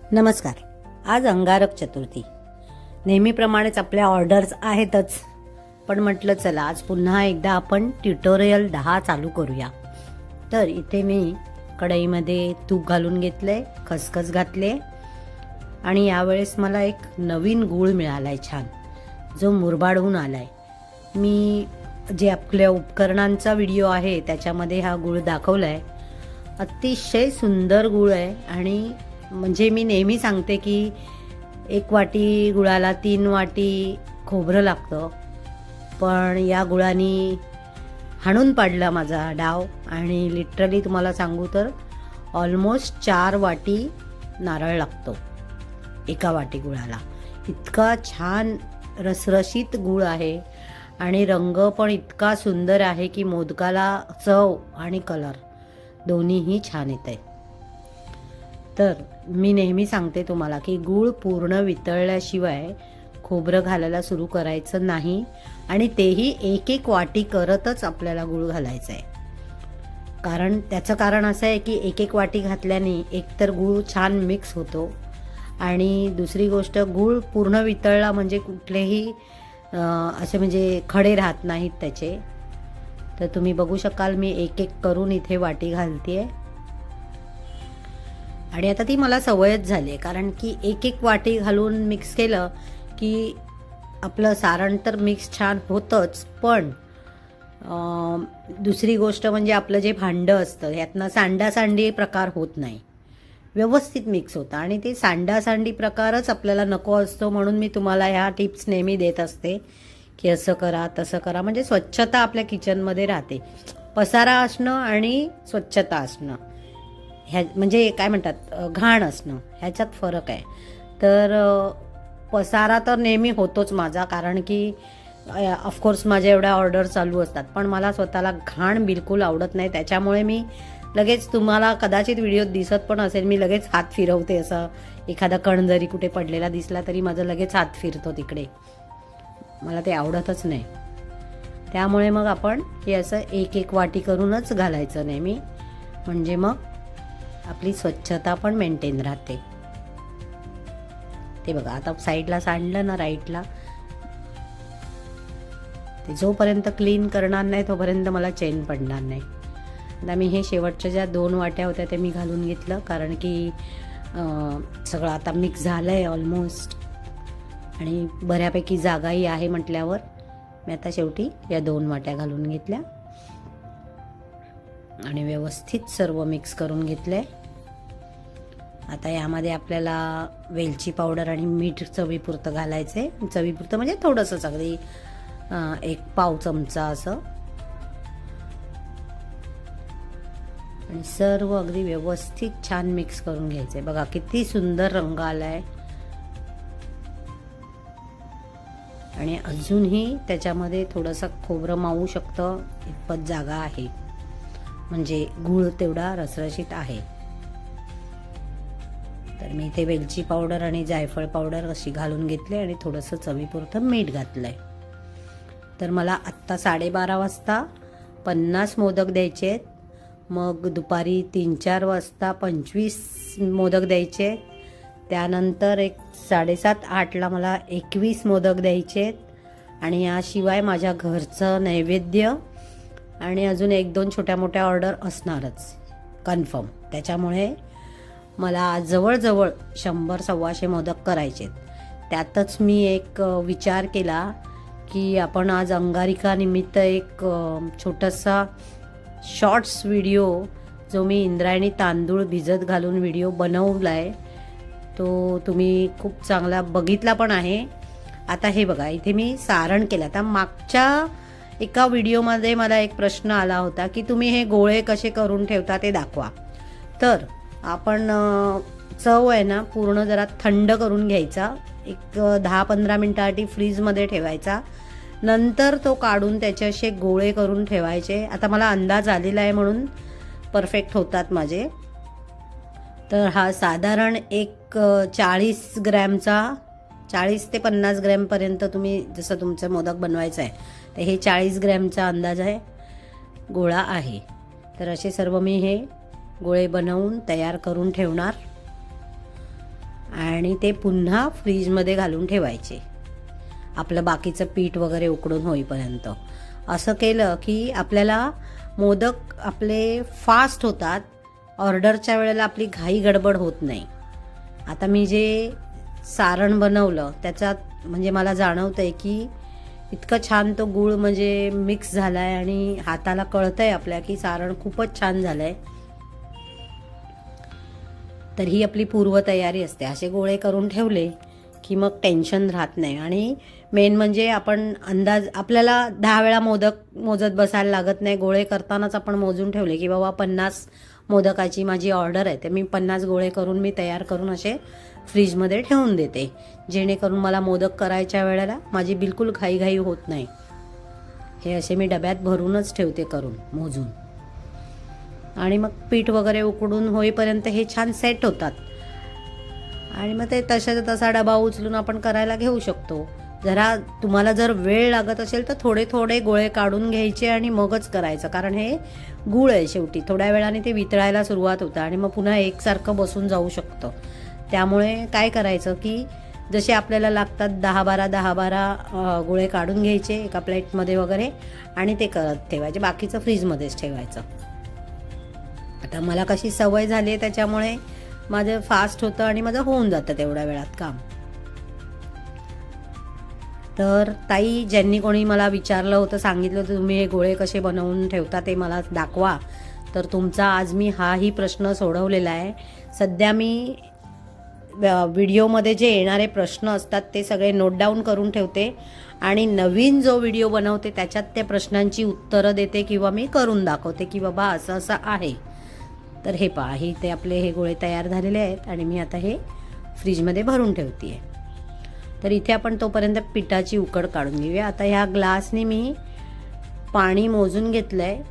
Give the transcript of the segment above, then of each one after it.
नमस्कार. आज अंगारक चतुर्थी. नेहमीप्रमाणेच आपल्या ऑर्डर्स आहेतच, पण म्हटलं चला आज पुन्हा एकदा आपण ट्युटोरियल 10 चालू करूया. तर इथे मी कढईमध्ये तूप घालून घेतलंय, खसखस घातले आणि यावेळेस मला एक नवीन गूळ मिळालाय छान, जो मुरबाडहून आलाय. मी जे आपल्या उपकरणांचा व्हिडिओ आहे त्याच्यामध्ये हा गूळ दाखवलाय. अतिशय सुंदर गूळ आहे आणि म्हणजे मी नेहमी सांगते की 1 वाटी गुळाला 3 वाटी खोबरं लागतं, पण या गुळाने हाणून पाडला माझा डाव आणि लिटरली तुम्हाला सांगू तर ऑलमोस्ट 4 वाटी नारळ लागतो 1 वाटी गुळाला. इतका छान रसरशीत गूळ आहे आणि रंग पण इतका सुंदर आहे की मोदकाला चव आणि कलर दोन्हीही छान येत आहे. तर मी नेहमी सांगते तुम्हाला की गूळ पूर्ण वितळल्याशिवाय खोबरं घालायला सुरू करायचं नाही आणि तेही 1-1 वाटी करतच आपल्याला गूळ घालायचं आहे. त्याचं कारण असं आहे की 1-1 वाटी घातल्याने एकतर गूळ छान मिक्स होतो आणि दुसरी गोष्ट गूळ पूर्ण वितळला म्हणजे कुठलेही असे म्हणजे खडे राहत नाहीत त्याचे. तर तुम्ही बघू शकाल मी 1-1 करून इथे वाटी घालते आणि आता ती मला सवयच झाली आहे, कारण की 1-1 वाटी घालून मिक्स केलं की आपलं सारण तर मिक्स छान होतंच, पण दुसरी गोष्ट म्हणजे आपलं जे भांडं असतं ह्यातनं सांडासांडी प्रकार होत नाही, व्यवस्थित मिक्स होतं आणि ते सांडासांडी प्रकारच आपल्याला नको असतो. म्हणून मी तुम्हाला ह्या टिप्स नेहमी देत असते की असं करा तसं करा, म्हणजे स्वच्छता आपल्या किचनमध्ये राहते. पसारा असणं आणि स्वच्छता असणं ह्या म्हणजे काय म्हणतात घाण असणं ह्याच्यात फरक आहे. तर पसारा तर नेहमी होतोच माझा, कारण की ऑफकोर्स माझ्या एवढ्या ऑर्डर चालू असतात, पण मला स्वतःला घाण बिलकुल आवडत नाही. त्याच्यामुळे मी लगेच, तुम्हाला कदाचित व्हिडिओत दिसत पण असेल, मी लगेच हात फिरवते. असं एखादा कण जरी कुठे पडलेला दिसला तरी माझं लगेच हात फिरतो तिकडे. मला ते आवडतच नाही. त्यामुळे मग आपण हे असं 1-1 वाटी करूनच घालायचं नेहमी, म्हणजे मग आपली स्वच्छता पण मेंटेन राहते. ते बघा आता साईडला सांडलं ना, राईटला, ते जोपर्यंत क्लीन करणार नाही तोपर्यंत मला चैन पडणार नाही. आता मी हे शेवटच्या ज्या 2 वाट्या होत्या ते मी घालून घेतलं, कारण की सगळं आता मिक्स झालं आहे ऑलमोस्ट आणि बऱ्यापैकी जागाही आहे म्हटल्यावर मी आता शेवटी या 2 वाट्या घालून घेतल्या आणि व्यवस्थित सर्व मिक्स करून घेतले. आता यामध्ये आपल्याला वेलची पावडर आणि मीठ चवीपुरतं घालायचं आहे. चवीपुरतं म्हणजे थोडंसंच, अगदी 1 पाव चमचा असं, आणि सर्व अगदी व्यवस्थित छान मिक्स करून घ्यायचं आहे. बघा किती सुंदर रंग आलाय आणि अजूनही त्याच्यामध्ये थोडंसं खोबरं मावू शकतं इतपत जागा आहे, म्हणजे गूळ तेवढा रसरशीत आहे. तर मी इथे वेलची पावडर आणि जायफळ पावडर अशी घालून घेतली आणि थोडंसं चवीपुरतं मीठ घातलं आहे. तर मला आत्ता 12:30 वाजता 50 मोदक द्यायचे आहेत, मग दुपारी 3-4 वाजता 25 मोदक द्यायचे, त्यानंतर एक 7:30-8ला मला 21 मोदक द्यायचे आहेत आणि याशिवाय माझ्या घरचं नैवेद्य आणि अजून 1-2 छोट्या मोठ्या ऑर्डर असणारच कन्फर्म. त्याच्यामुळे मला जवळजवळ 100-125 मोदक करायचे. त्यातच मी एक विचार केला की आपण आज अंगारिका निमित्त एक छोटासा शॉर्ट्स व्हिडिओ, जो मी इंद्रायणी तांदूळ भिजत घालून व्हिडिओ बनवला आहे, तो तुम्ही खूप चांगला बघितला पण आहे. आता हे बघा इथे मी सारण केलं. आता मागच्या एका व्हिडिओमध्ये मला एक प्रश्न आला होता की तुम्ही हे गोळे कसे करून ठेवता ते दाखवा. तर आपण चव आहे ना पूर्ण जरा थंड करून घ्यायचा, एक 10-15 मिनिटासाठी फ्रीजमध्ये ठेवायचा, नंतर तो काढून त्याचे असे गोळे करून ठेवायचे. आता मला अंदाज आलेला आहे म्हणून परफेक्ट होतात माझे. तर हा साधारण एक 40 ग्रॅमचा, 40 ते 50 ग्रॅमपर्यंत तुम्ही जसं तुमचं मोदक बनवायचं आहे तर हे 40 ग्रॅमचा अंदाज आहे गोळा आहे. तर असे सर्व मी हे गोळे बनवून तयार करून ठेवणार आणि ते पुन्हा फ्रीजमध्ये घालून ठेवायचे आपलं बाकीचं पीठ वगैरे उकडून होईपर्यंत. असं केलं की आपल्याला मोदक आपले फास्ट होतात, ऑर्डरच्या वेळेला आपली घाई गडबड होत नाही. आता मी जे सारण बनवलं त्याच्यात म्हणजे मला जाणवतं आहे की इतकं छान तो गूळ म्हणजे मिक्स झाला आहे आणि हाताला कळतं आहे आपल्या की सारण खूपच छान झालं आहे. तर ही आपली पूर्वतयारी असते. असे गोळे करून ठेवले की मग टेन्शन राहत नाही. आणि मेन म्हणजे आपण अंदाज आपल्याला 10 वेळा मोदक मोजत बसायला लागत नाही. गोळे करतानाच आपण मोजून ठेवले की बाबा 50 मोदकाची माझी ऑर्डर आहे, तर मी 50 गोळे करून मी तयार करून असे फ्रीजमध्ये ठेवून देते, जेणेकरून मला मोदक करायच्या वेळेला माझी बिलकुल घाईघाई होत नाही. हे असे मी डब्यात भरूनच ठेवते करून मोजून. आणि मग पीठ वगैरे उकडून होईपर्यंत हे छान सेट होतात आणि मग ते तशाचा तसा डबा उचलून आपण करायला घेऊ शकतो. तुम्हाला जर वेळ लागत असेल तर थोडे थोडे गोळे काढून घ्यायचे आणि मगच करायचं, कारण हे गूळ आहे शेवटी. थोड्या वेळाने ते वितळायला सुरुवात होतं आणि मग पुन्हा एकसारखं बसून जाऊ शकतं. त्यामुळे काय करायचं की जसे आपल्याला लागतात 10-12 गोळे काढून घ्यायचे एका प्लेटमध्ये वगैरे आणि ते करत ठेवायचे, बाकीचं फ्रीजमध्येच ठेवायचं. आता मला कशी सवय झाली आहे त्याच्यामुळे माझं फास्ट होतं आणि माझं होऊन जातं तेवढ्या वेळात काम. तर ताई, ज्यांनी कोणी मला विचारलं होतं, सांगितलं होतं तुम्ही हे गोळे कसे बनवून ठेवता ते मला दाखवा, तर तुमचा आज मी हाही प्रश्न सोडवलेला आहे. सध्या मी व्हिडिओमध्ये जे येणारे प्रश्न असतात ते सगळे नोट डाऊन करून ठेवते आणि नवीन जो व्हिडिओ बनवते त्याच्यात त्या प्रश्नांची उत्तरं देते किंवा मी करून दाखवते की बाबा असं असं आहे. तर हे पहा, हे ते आपले हे गोळे तयार झालेले आहेत आणि मी आता हे फ्रीजमध्ये भरून ठेवते आहे. तर इथे आपण तोपर्यंत पिठाची उकड काढून घेऊया. आता ह्या ग्लासने मी पाणी मोजून घेतलं आहे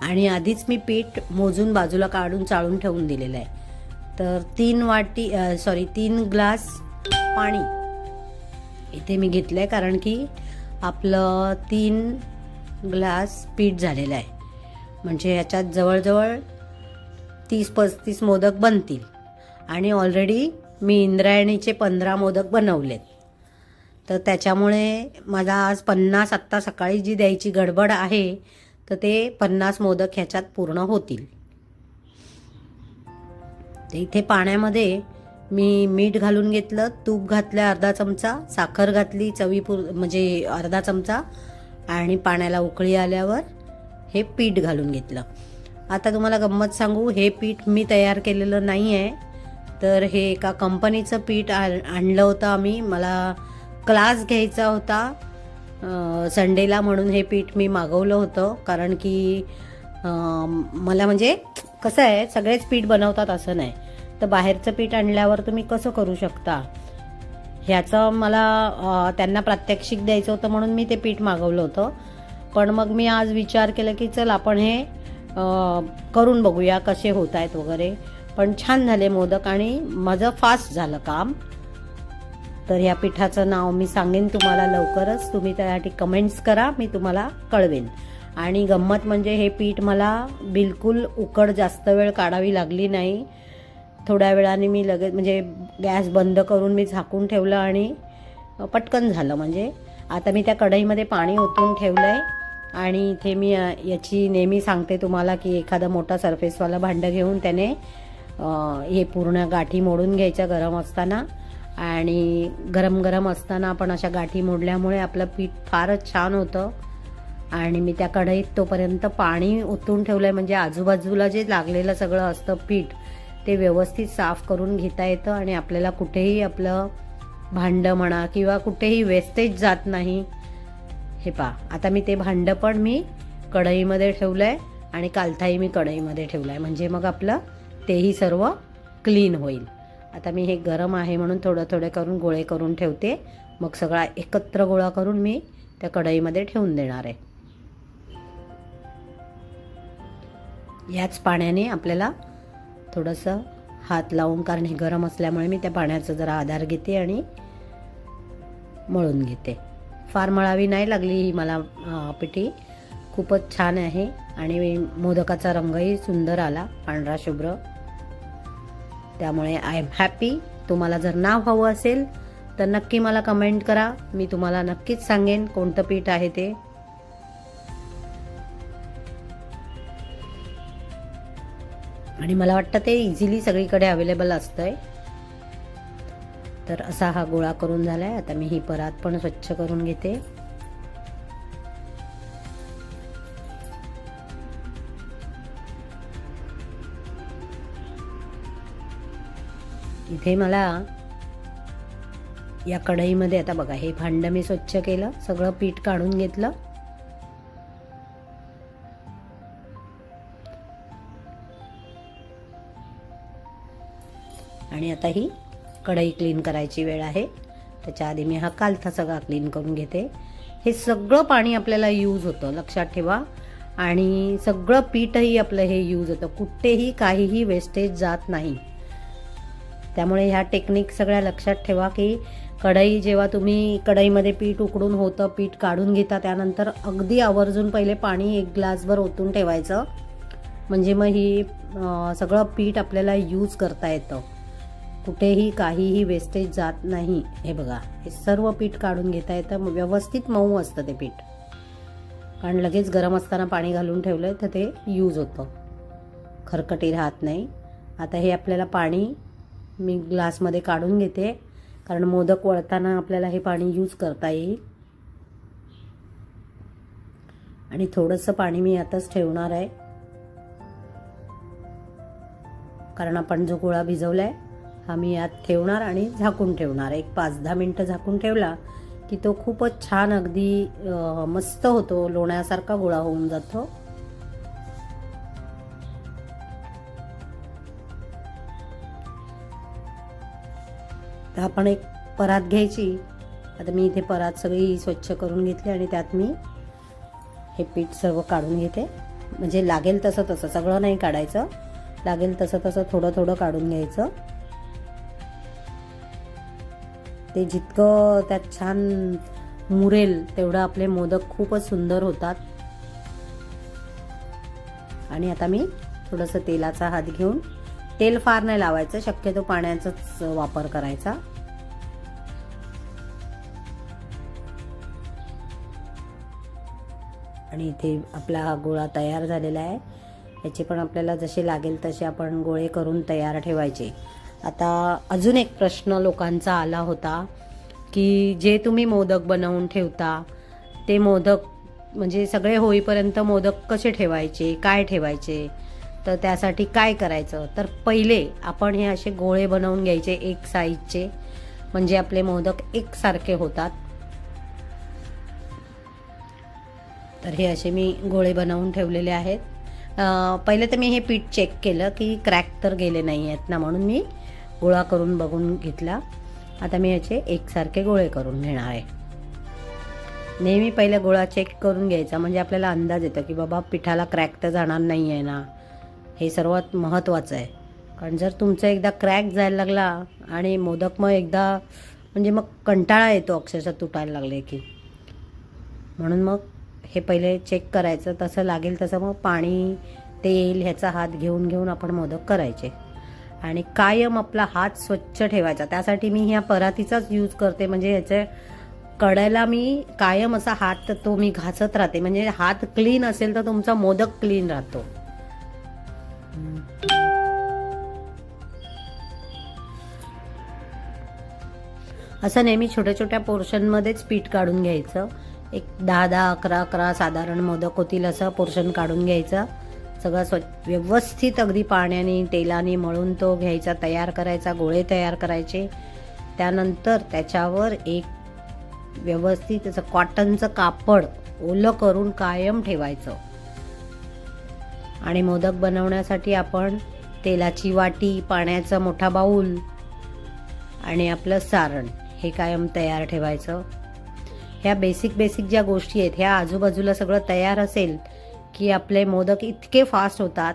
आणि आधीच मी पीठ मोजून बाजूला काढून चाळून ठेवून दिलेलं आहे. तर 3 ग्लास पाणी इथे मी घेतलं आहे, कारण की आपलं 3 ग्लास पीठ झालेलं आहे. म्हणजे ह्याच्यात जवळजवळ 30-35 मोदक बनतील आणि ऑलरेडी मी इंद्रायणीचे 15 मोदक बनवलेत. तर त्याच्यामुळे मला आज 50 आत्ता सकाळी जी द्यायची गडबड आहे तर ते 50 मोदक ह्याच्यात पूर्ण होतील. तर इथे पाण्यामध्ये मी मीठ घालून घेतलं, तूप घातलं अर्धा चमचा, साखर घातली म्हणजे अर्धा चमचा आणि पाण्याला उकळी आल्यावर हे पीठ घालून घेतलं. आता तुम्हाला गंमत सांगू, हे पीठ मी तयार केलेलं नाही आहे, तर हे एका कंपनीचं पीठ आणलं होतं आम्ही. मला क्लास घ्यायचा होता संडेला, म्हणून हे पीठ मी मागवलं होतं. कारण की मला म्हणजे कसं आहे, सगळेच पीठ बनवतात असं नाही, तर बाहेरचं पीठ आणल्यावर तुम्ही कसं करू शकता ह्याचं मला त्यांना प्रात्यक्षिक द्यायचं होतं, म्हणून मी ते पीठ मागवलं होतं. पण मग मी आज विचार केला की चल आपण हे करून बघूया कसे होत आहेत वगैरे. पण छान झाले मोदक आणि माझं फास्ट झालं काम. तर ह्या पिठाचं नाव मी सांगेन तुम्हाला लवकरच, तुम्ही त्यासाठी कमेंट्स करा, मी तुम्हाला कळवेन. आणि गंमत म्हणजे हे पीठ मला बिलकुल उकड जास्त वेळ काढावी लागली नाही. थोड्या वेळाने मी लगेच म्हणजे गॅस बंद करून मी झाकून ठेवलं आणि पटकन झालं. म्हणजे आता मी त्या कढईमध्ये पाणी ओतून ठेवलं आहे आणि इथे मी याची नेहमी सांगते तुम्हाला की एखादा मोठा सरफेसवाला भांडं घेऊन त्याने हे पूर्ण गाठी मोडून घ्यायच्या गरम असताना. आणि गरम असताना आपण अशा गाठी मोडल्यामुळे आपलं पीठ फारच छान होतं. आणि मी त्या कढईत तोपर्यंत पाणी ओतून ठेवलं आहे, म्हणजे आजूबाजूला जे लागलेलं सगळं असतं पीठ ते व्यवस्थित साफ करून घेता येतं आणि आपल्याला कुठेही आपलं भांडं म्हणा किंवा कुठेही वेस्टेज जात नाही. हे पहा, आता मी ते भांडं पण मी कढईमध्ये ठेवलं आहे आणि कालथाही मी कढईमध्ये ठेवला आहे, म्हणजे मग आपलं तेही सर्व क्लीन होईल. आता मी हे गरम आहे म्हणून थोडं करून गोळे करून ठेवते, मग सगळा एकत्र गोळा करून मी त्या कढईमध्ये ठेवून देणार आहे. याच पाण्याने आपल्याला थोडंसं हात लावून, कारण हे गरम असल्यामुळे मी त्या पाण्याचा जरा आधार घेते आणि मळून घेते. फार मळावी नाही लागली ही मला पिठी, खूपच छान आहे आणि मोदकाचा रंगही सुंदर आला, पांढरा शुभ्र. त्यामुळे आय एम हॅपी. तुम्हाला जर नाव हवं असेल तर नक्की मला कमेंट करा, मी तुम्हाला नक्कीच सांगेन कोणतं पीठ आहे ते. आणि मला वाटतं ते इझिली सगळीकडे अवेलेबल असतंय. तर असा हा गोळा करून झालाय. आता मी ही परात पण स्वच्छ करून घेते. इथे मला या कढईमध्ये आता बघा, हे भांड मी स्वच्छ केलं, सगळं पीठ काढून घेतलं. आणि आता ही कढई क्लीन करायची वेळ आहे. त्याच्या आधी मी हा कालथा सगळा क्लीन करून घेते. हे सगळं पाणी आपल्याला यूज होतं, लक्षात ठेवा. आणि सगळं पीठही आपलं हे यूज होतं, कुठेही काहीही वेस्टेज जात नाही. त्यामुळे ह्या टेक्निक सगळ्या लक्षात ठेवा की कढई जेव्हा तुम्ही कढईमध्ये पीठ उकडून होतं, पीठ काढून घेता, त्यानंतर अगदी आवर्जून पहिले पाणी 1 ग्लासभर ओतून ठेवायचं. म्हणजे मग ही सगळं पीठ आपल्याला यूज करता येतं, कुठेही काहीही वेस्टेज जात नाही. हे बघा, हे सर्व पीठ काढून घेता येतं. व्यवस्थित मऊ असतं ते पीठ, कारण लगेच गरम असताना पाणी घालून ठेवलं तर ते यूज होतं, खरकटी राहत नाही. आता हे आपल्याला पाणी मी ग्लासमध्ये काढून घेते, कारण मोदक वळताना आपल्याला हे पाणी यूज करता येईल. आणि थोडंसं पाणी मी यातच ठेवणार आहे, कारण आपण जो गोळा भिजवलाय हा मी यात ठेवणार आणि झाकून ठेवणार. एक 5-10 मिनटं झाकून ठेवला की तो खूपच छान, अगदी मस्त होतो, लोण्यासारखा गोळा होऊन जातो. तर आपण एक परात घ्यायची. आता मी इथे परात सगळी स्वच्छ करून घेतली आणि त्यात मी हे पीठ सर्व काढून घेते. म्हणजे लागेल तसं तसं, सगळं नाही काढायचं, लागेल तसं तसं थोडं थोडं काढून घ्यायचं. ते जितकं त्यात छान मुरेल तेवढं आपले मोदक खूपच सुंदर होतात. आणि आता मी थोडंसं तेलाचा हात घेऊन, तेल फार नाही लावायचं, शक्यतो पाण्याचाच वापर करायचा. आणि इथे आपला हा गोळा तयार झालेला आहे. याचे पण आपल्याला जसे लागेल तसे आपण गोळे करून तयार ठेवायचे. आता अजून एक प्रश्न लोकांचा आला होता की जे तुम्ही मोदक बनवून ठेवता ते मोदक म्हणजे सगळे होईपर्यंत मोदक कसे ठेवायचे, काय ठेवायचे, तर त्यासाठी काय करायचं. तर पहिले आपण हे असे गोळे बनवून घ्यायचे एक साईजचे, म्हणजे आपले मोदक एकसारखे होतात. तर हे असे मी गोळे बनवून ठेवलेले आहेत. पहिले तर मी हे पीठ चेक केलं की क्रॅक तर गेले नाही आहेत ना, म्हणून मी गोळा करून बघून घेतला. आता मी याचे एकसारखे गोळे करून घेणार आहे. नेहमी पहिले गोळा चेक करून घ्यायचा, म्हणजे आपल्याला अंदाज येतो की बाबा पिठाला क्रॅक तर जाणार नाही आहे ना. हे सर्वात महत्त्वाचं आहे, कारण जर तुमचं एकदा क्रॅक जायला लागला आणि मोदक मग एकदा म्हणजे मग कंटाळा येतो अक्षरशः तुटायला लागले की. म्हणून मग हे पहिले चेक करायचं, तसं लागेल तसं मग पाणी, तेल ह्याचा हात घेऊन घेऊन आपण मोदक करायचे. आणि कायम आपला हात स्वच्छ ठेवायचा. त्यासाठी मी ह्या परातीचाच यूज करते, म्हणजे ह्याच्या कडेला मी कायम असा हात तो मी घासत राहते, म्हणजे हात क्लीन असेल तर तुमचा मोदक क्लीन राहतो. असं नेहमी छोट्या छोट्या पोर्शनमध्येच पीठ काढून घ्यायचं. एक 10-10, 11-11 साधारण मोदक होतील असं पोर्शन काढून घ्यायचं. सगळं व्यवस्थित अगदी पाण्याने तेलाने मळून तो घ्यायचा, तयार करायचा, गोळे तयार करायचे. त्यानंतर त्याच्यावर एक व्यवस्थित असं कॉटनचं कापड ओलं करून कायम ठेवायचं. आणि मोदक बनवण्यासाठी आपण तेलाची वाटी, पाण्याचा मोठा बाऊल आणि आपलं सारण हे कायम तयार ठेवायचं. ह्या बेसिक ज्या गोष्टी आहेत ह्या आजूबाजूला सगळं तयार असेल की आपले मोदक इतके फास्ट होतात.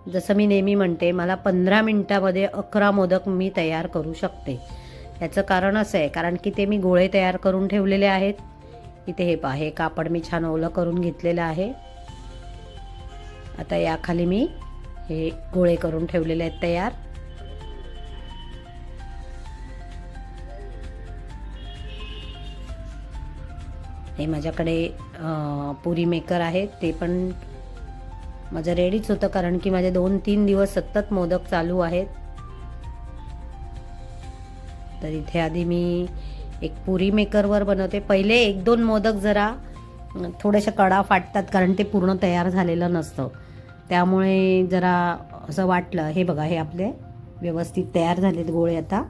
जसं मी नेहमी म्हणते, मला 15 मिनिटामध्ये 11 मोदक मी तयार करू शकते. याचं कारण असं आहे, कारण की ते मी गोळे तयार करून ठेवलेले आहेत. इथे हे पहा, हे कापड मी छान ओलं करून घेतलेलं आहे. आता याखाली मी हे गोळे करून ठेवलेले आहेत तयार. हे माझ्याकडे पुरी मेकर आहे, ते पण माझं रेडीच होतं, कारण की माझे 2-3 दिवस सतत मोदक चालू आहेत. तर इथे आधी मी एक पुरी मेकरवर बनवते. पहिले 1-2 मोदक जरा थोड्याशा कडा फाटतात, कारण ते पूर्ण तयार झालेलं नसतं, त्यामुळे जरा असं वाटलं. हे बघा, हे आपले व्यवस्थित तयार झालेत गोळे आता.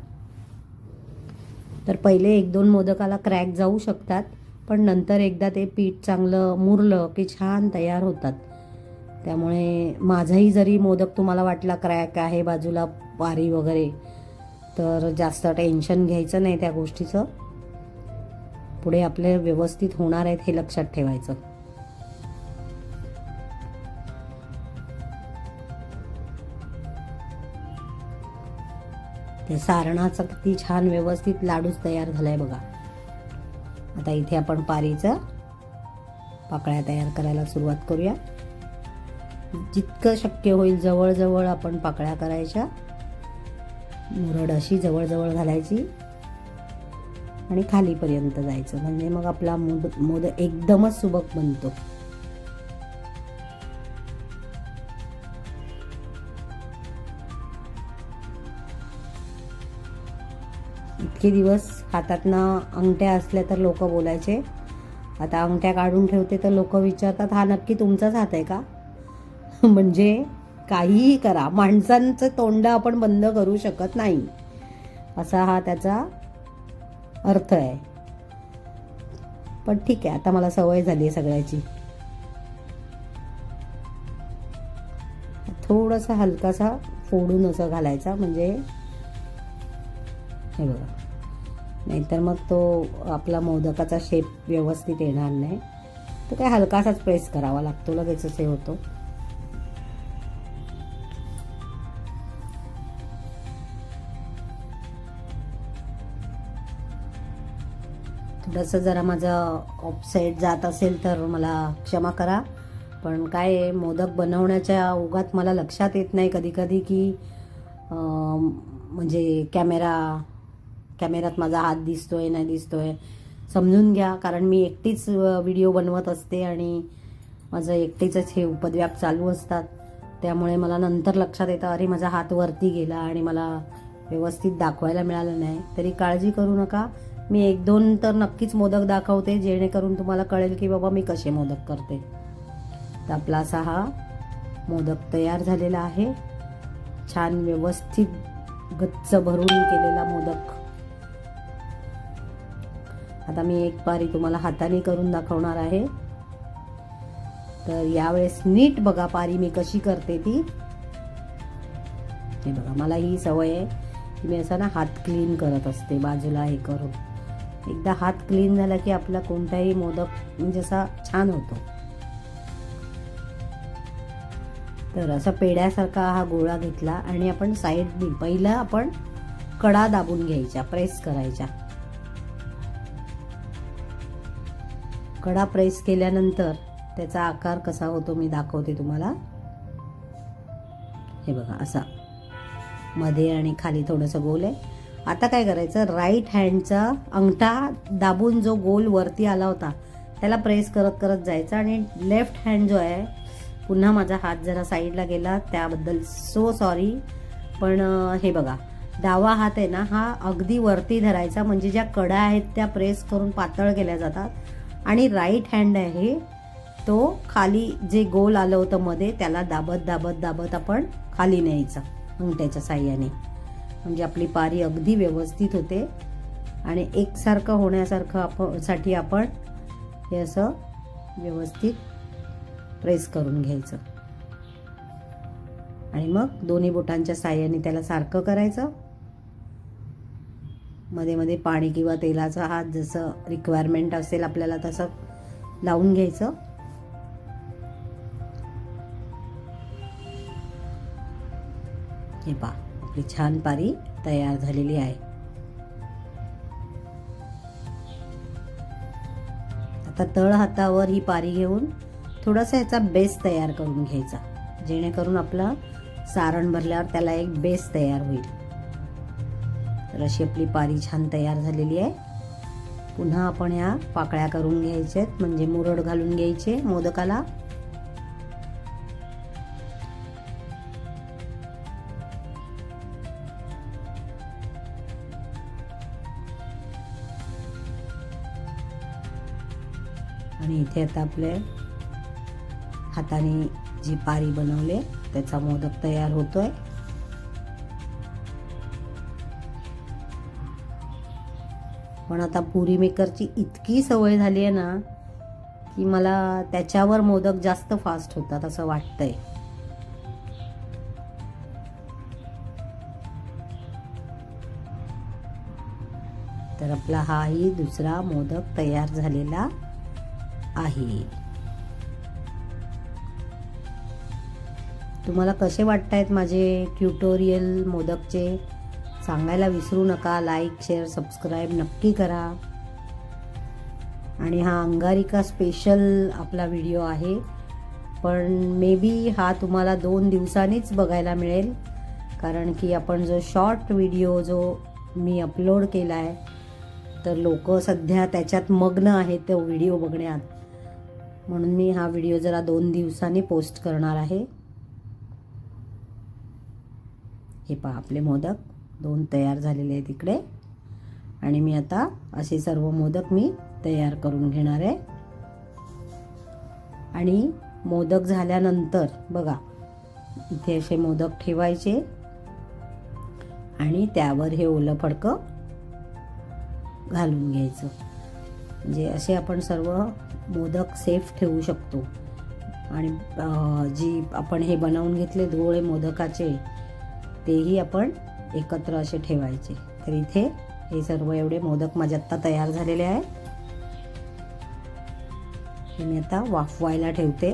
तर पहिले 1-2 मोदकाला क्रॅक जाऊ शकतात, पण नंतर एकदा ते पीठ चांगलं मुरलं की छान तयार होतात. त्यामुळे माझाही जरी मोदक तुम्हाला वाटला क्रॅक आहे बाजूला पारी वगैरे, तर जास्त टेन्शन घ्यायचं नाही त्या गोष्टीचं. पुढे आपले व्यवस्थित होणार आहेत हे लक्षात ठेवायचं. ते सारणाचा किती छान व्यवस्थित लाडूच तयार झालाय बघा. आता इथे आपण पारीचं पाकळ्या तयार करायला सुरुवात करूया. जितकं शक्य होईल जवळजवळ आपण पाकळ्या करायच्या. मुरड अशी जवळजवळ घालायची आणि खालीपर्यंत जायचं, म्हणजे मग आपला मोदक एकदमच सुबक बनतो. इतके दिवस हातातनं अंगठ्या असल्या तर लोक बोलायचे, आता अंगठ्या काढून ठेवते तर लोक विचारतात, हा नक्की तुमचाच हात आहे का? म्हणजे काहीही करा, माणसांचं तोंड आपण बंद करू शकत नाही, असा हा त्याचा अर्थ आहे. पण ठीक आहे, आता मला सवय झाली आहे सगळ्याची. थोडासा हलकासा फोडून असं घालायचा, म्हणजे हे बघा, नाहीतर मग तो आपला मोदकाचा शेप व्यवस्थित येणार नाही. तो काय हलकासाच प्रेस करावा लागतो, लगेचच हे होतो. थोडंसं जरा माझं ऑफसाईड जात असेल तर मला क्षमा करा. पण काय आहे, मोदक बनवण्याच्या ओघात मला लक्षात येत नाही कधी कधी की म्हणजे कॅमेऱ्यात माझा हात दिसतोय नाही दिसतोय. समजून घ्या, कारण मी एकटीच व्हिडिओ बनवत असते आणि माझं एकटीचंच हे उपद्व्याप चालू असतात. त्यामुळे मला नंतर लक्षात येतं, अरे माझा हात वरती गेला आणि मला व्यवस्थित दाखवायला मिळालं नाही. तरी काळजी करू नका, मी 1-2 तर नक्कीच मोदक दाखवते, जेणेकरून तुम्हाला कळेल की बाबा मी कसे मोदक करते. तर आपला असा हा मोदक तयार झालेला आहे, छान व्यवस्थित गच्च भरून केलेला मोदक. आता मी एक पारी तुम्हाला हाताने करून दाखवणार आहे. तर यावेळेस नीट बघा पारी मी कशी करते ती. हे बघा, मला ही सवय आहे की मी असा ना हात क्लीन करत असते बाजूला हे करून. एकदा हात क्लीन झाला की आपला कोणताही मोदक म्हणजे असा छान होतो. तर असा पेड्यासारखा हा गोळा घेतला आणि आपण साईडनी पहिला आपण कडा दाबून घ्यायच्या, प्रेस करायच्या. कडा प्रेस केल्यानंतर त्याचा आकार कसा होतो मी दाखवते तुम्हाला. हे बघा, असा मध्ये आणि खाली थोडंसं गोल आहे. आता काय करायचं, राईट हँडचा अंगठा दाबून जो गोल वरती आला होता त्याला प्रेस करत करत जायचा, आणि लेफ्ट हँड जो आहे, पुन्हा माझा हात जरा साईडला गेला त्याबद्दल सो सॉरी. पण हे बघा, डावा हात आहे ना हा अगदी वरती धरायचा, म्हणजे ज्या कडा आहेत त्या प्रेस करून पातळ केल्या जातात, आणि राईट हँड आहे तो खाली जे गोल आलं होतं मध्ये त्याला दाबत दाबत दाबत आपण खाली न्यायचं अंगठ्याच्या साह्याने, म्हणजे आपली पारी अगदी व्यवस्थित होते. आणि एकसारखं होण्यासारखं साठी आपण हे असं व्यवस्थित प्रेस करून घ्यायचं, आणि मग दोन्ही बोटांच्या साह्याने त्याला सारखं करायचं. मध्ये मध्ये पाणी किंवा तेलाचा हात जसं रिक्वायरमेंट असेल आपल्याला तसं लावून घ्यायचं. हे पहा, आपली छान पारी तयार झालेली आहे. आता तळ हातावर ही पारी घेऊन थोडासा याचा बेस तयार करून घ्यायचा, जेणेकरून आपलं सारण भरल्यावर त्याला एक बेस तयार होईल. तर अशी आपली पारी छान तयार झालेली आहे. पुन्हा आपण ह्या पाकळ्या करून घ्यायच्यात, म्हणजे मुरड घालून घ्यायचे मोदकाला. आणि इथे आता आपले हाताने जी पारी बनवले त्याचा मोदक तयार होतोय. पण आता पुरी मेकरची इतकी सवय झाली आहे ना की मला त्याच्यावर मोदक जास्त फास्ट होतात असं वाटतंय. तर आपला हाही दुसरा मोदक तयार झालेला आहे. तुम्हाला कसे वाटतायत माझे ट्युटोरियल मोदकचे सांगायला विसरू नका. लाईक शेअर सबस्क्राईब नक्की करा. आणि हा अंगारिका स्पेशल आपला व्हिडिओ आहे, पण मे बी हा तुम्हाला 2 दिवसांनीच बघायला मिळेल, कारण की आपण जो शॉर्ट व्हिडिओ जो मी अपलोड केला आहे तर लोक सध्या त्याच्यात मग्न आहेत तो व्हिडिओ बघण्यात, म्हणून मी हा व्हिडिओ जरा 2 दिवसांनी पोस्ट करणार आहे. हे पहा आपले मोदक 2 तयार झालेले आहेत इकडे. आणि मी आता असे सर्व मोदक मी तयार करून घेणार आहे. आणि मोदक झाल्यानंतर बघा इथे असे मोदक ठेवायचे आणि त्यावर हे ओलं फडकं घालून घ्यायचं, म्हणजे असे आपण सर्व मोदक सेफ ठेवू शकतो. आणि जी आपण हे बनवून घेतले गोळे मोदकाचे तेही आपण एकत्र असे ठेवायचे. तर इथे हे सर्व एवढे मोदक माझे आत्ता तयार झालेले आहेत. हे मी आता वाफवायला ठेवते.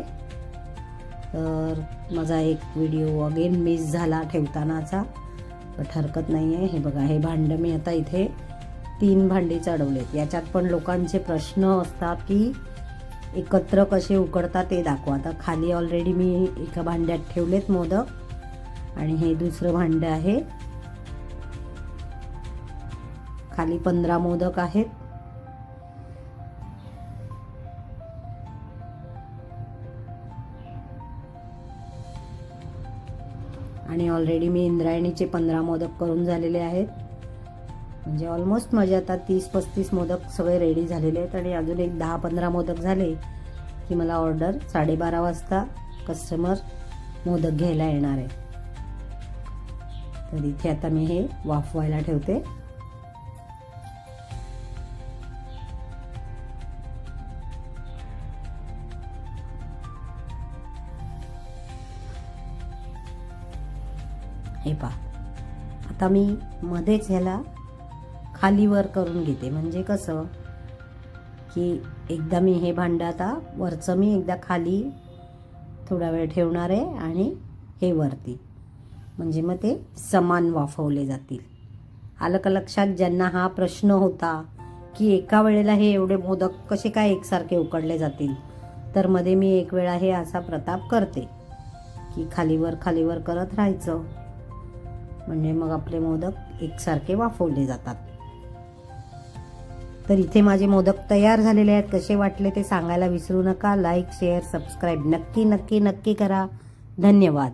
तर माझा एक व्हिडिओ अगेन मिस झाला ठेवतानाचा, बट हरकत नाही आहे. हे बघा हे भांडं मी आता इथे 3 भांडी चढवलेत. याच्यात पण लोकांचे प्रश्न असतात की एकत्र कसे उकडतात ते दाखवा. आता खाली ऑलरेडी मी एका भांड्यात ठेवलेत मोदक आणि हे दुसरं भांडं आहे. खाली 15 मोदक आहेत. आणि ऑलरेडी मी इंद्रायणीचे 15 मोदक करून झालेले आहेत, म्हणजे ऑलमोस्ट माझे आता 30-35 मोदक सगळे रेडी झालेले आहेत. आणि अजून एक 10-15 मोदक झाले की मला ऑर्डर 12:30 वाजता कस्टमर मोदक घ्यायला येणार आहे. तर इथे आता मी हे वाफवायला ठेवते. हे पहा आता मी मध्येच ह्याला खाली वर करून घेते, म्हणजे कसं की एकदा मी हे भांडं आता वरचं मी एकदा खाली थोडा वेळ ठेवणार आहे आणि हे वरती, म्हणजे मग ते समान वाफवले जातील. आलं का लक्षात? ज्यांना हा प्रश्न होता की एका वेळेला हे एवढे मोदक कसे काय एकसारखे उकडले जातील, तर मध्ये मी एक वेळा हे असा प्रताप करते की खालीवर करत राहायचं, म्हणजे मग आपले मोदक एकसारखे वाफवले जातात. तर इथे माझे मोदक तयार झालेले आहेत. कसे वाटले ते सांगायला विसरू नका. लाईक शेअर सबस्क्राईब नक्की करा. धन्यवाद.